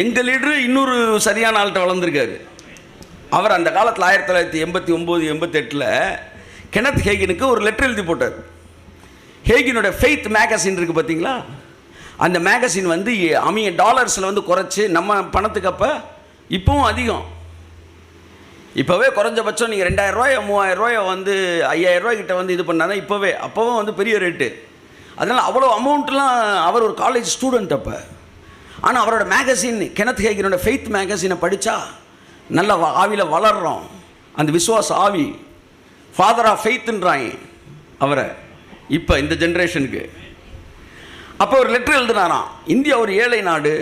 எங்கள் லீடரு இன்னொரு சரியான ஆள்கிட்ட வளர்ந்துருக்காரு. அவர் அந்த காலத்தில் 1989 88 கெனத் ஹேகினுக்கு ஒரு லெட்டர் எழுதி போட்டார். ஹேகினோட ஃபெய்த் மேகசின் இருக்குது பார்த்தீங்களா, அந்த மேகசின் வந்து $100 வந்து குறைச்சி நம்ம பணத்துக்கு அப்போ இப்போவும் அதிகம். இப்போவே குறைஞ்சபட்சம் நீங்கள் 2000 ரூபாய் 3000 ரூபாய் வந்து 5000 ரூபாய் கிட்ட வந்து இது பண்ணாதான் அப்போவும் வந்து பெரிய ரேட்டு. அதனால் அவ்வளோ அமௌண்ட்லாம். அவர் ஒரு காலேஜ் ஸ்டூடெண்ட் அப்போ. ஆனால் அவரோட மேகசின் கெனத் ஹேகினோட ஃபெய்த் மேகசினை படித்தா நல்ல ஆவியில் வளர்றோம். அந்த விசுவாச ஆவி, ஃபாதர் ஆஃப் ஃபெய்த்துன்றாங்க அவரை இப்போ இந்த ஜென்ரேஷனுக்கு. அப்போ ஒரு லெட்டர் எழுதுனாராம், இந்தியா ஒரு ஏழை நாடு,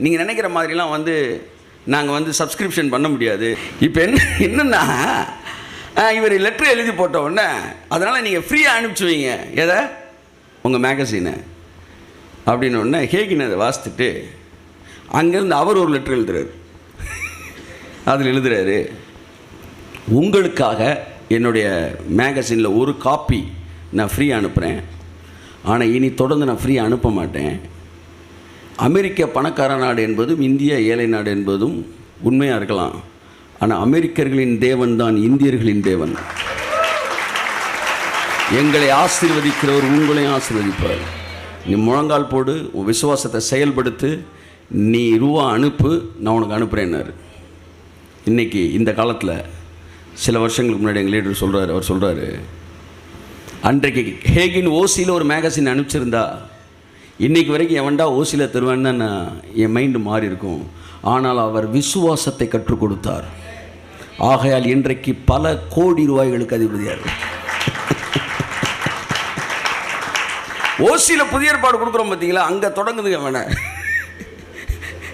நீங்கள் நினைக்கிற மாதிரிலாம் வந்து நாங்கள் வந்து சப்ஸ்கிரிப்ஷன் பண்ண முடியாது. இப்போ என்னென்னா இவர் லெட்டர் எழுதி போட்ட உடனே அதனால் நீங்கள் ஃப்ரீயாக அனுப்பிச்சி வைங்க எதை, உங்கள் மேகசினை அப்படின்னு ஒன்று. ஹேகின் அதை வாசித்துட்டு அங்கேருந்து அவர் ஒரு லெட்டர் எழுதுறாரு. அதில் எழுதுறாரு, உங்களுக்காக என்னுடைய மேகசினில் ஒரு காப்பி நான் ஃப்ரீயாக அனுப்புகிறேன், ஆனால் இனி தொடர்ந்து நான் ஃப்ரீயாக அனுப்ப மாட்டேன். அமெரிக்க பணக்கார நாடு என்பதும் இந்தியா ஏழை நாடு என்பதும் உண்மையாக இருக்கலாம், ஆனால் அமெரிக்கர்களின் தேவன் தான் இந்தியர்களின் தேவன். எங்களை ஆசீர்வதிக்கிறவர் உங்களையும் ஆசீர்வதிப்பார். நீ முழங்கால் போடு, உன் விசுவாசத்தை செயல்படுத்து, நீ ரூபா அனுப்பு, நான் உனக்கு அனுப்புகிறேன்னாரு. இன்றைக்கி இந்த காலத்தில் சில வருஷங்களுக்கு முன்னாடி எங்கள் லீடர் சொல்கிறார், அவர் சொல்கிறாரு, அன்றைக்கு ஹேகின் ஓசியில் ஒரு மேகசின் அனுப்பிச்சிருந்தா இன்றைக்கு வரைக்கும் எவன்டா ஓசியில் தருவான்னு தான் என் மைண்டு மாறி இருக்கும். ஆனால் அவர் விசுவாசத்தை கற்றுக் கொடுத்தார். ஆகையால் இன்றைக்கு பல கோடி ரூபாய்களுக்கு அதிபதியார். ஓசியில் புதிய ஏற்பாடு கொடுக்குறோம் பார்த்தீங்களா, அங்கே தொடங்குதுங்க. வேணா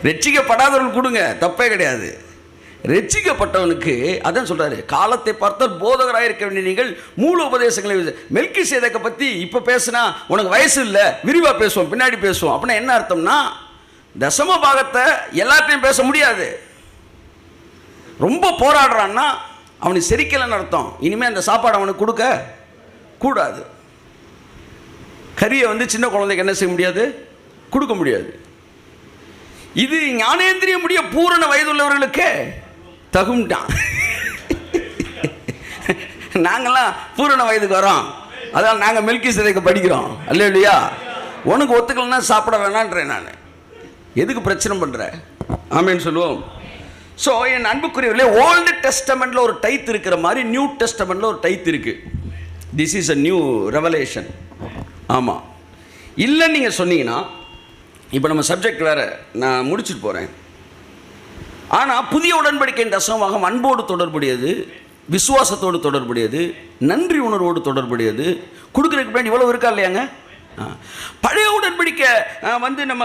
ரட்சிக்கப்படாதவர்கள் கொடுங்க, தப்பே கிடையாது. ரட்சிக்கப்பட்டவனுக்கு அதான் சொல்கிறாரு, காலத்தை பார்த்தால் போதகராக இருக்க வேண்டிய நீங்கள் மூல உபதேசங்களை. மெல்கிசேதேக்கை பற்றி இப்போ பேசுனா உனக்கு வயசு இல்லை, விரிவாக பேசுவோம், பின்னாடி பேசுவோம். அப்படின்னா என்ன அர்த்தம்னா, தசம பாகத்தை எல்லாத்தையும் பேச முடியாது. ரொம்ப போராடுறான்னா அவனுக்கு செரிக்கலைன்னு அர்த்தம். இனிமேல் அந்த சாப்பாடு அவனுக்கு கொடுக்க கூடாது. கறியை வந்து சின்ன குழந்தைக்கு என்ன செய்ய முடியாது, கொடுக்க முடியாது. இது ஞானேந்திரிய முடிய பூரண வயதுள்ளவர்களுக்கு தகும்டான். நாங்கள்லாம் பூரண வயதுக்கு வரோம், அதான் நாங்கள் மெல்கிசேதேக்கை படிக்கிறோம். அல்லேலூயா. உனக்கு ஒத்துக்கலன்னா சாப்பிட வேணான்றேன் நான், எதுக்கு பிரச்சனை பண்ணுறேன், ஆமேன்னு சொல்லுவோம். ஸோ என் அன்புக்குரியவர்களே, ஓல்டு டெஸ்டமெண்ட்டில் ஒரு டைத் இருக்கிற மாதிரி நியூ டெஸ்டமெண்ட்டில் ஒரு டைத் இருக்குது. This is a new revelation. ஆமாம், இல்லைன்னு நீங்கள் சொன்னீங்கன்னா, இப்போ நம்ம சப்ஜெக்ட் வேறு, நான் முடிச்சுட்டு போகிறேன். ஆனால் புதிய உடன்படிக்கையின் தசமபாகம் அன்போடு தொடர்புடையது, விசுவாசத்தோடு தொடர்புடையது, நன்றி உணர்வோடு தொடர்புடையது. கொடுக்குறதுக்கு வேண்டி இவ்வளோ இருக்கா இல்லையாங்க. பழைய உடன்படிக்கை வந்து நம்ம